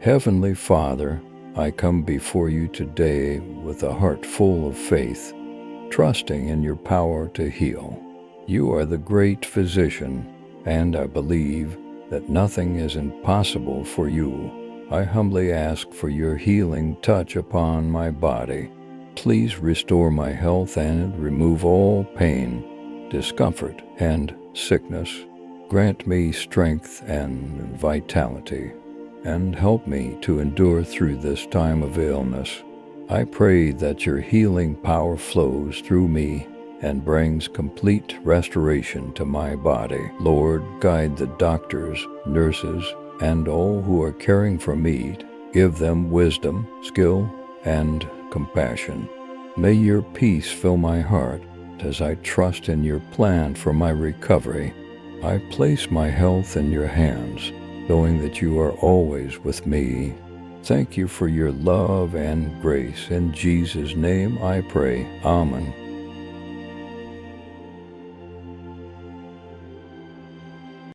Heavenly Father, I come before you today with a heart full of faith, trusting in your power to heal. You are the great physician, and I believe that nothing is impossible for you. I humbly ask for your healing touch upon my body. Please restore my health and remove all pain, discomfort, and sickness. Grant me strength and vitality, and help me to endure through this time of illness. I pray that your healing power flows through me and brings complete restoration to my body. Lord, guide the doctors, nurses, and all who are caring for me. Give them wisdom, skill, and compassion. May your peace fill my heart as I trust in your plan for my recovery. I place my health in your hands, knowing that you are always with me. Thank you for your love and grace. In Jesus' name I pray. Amen.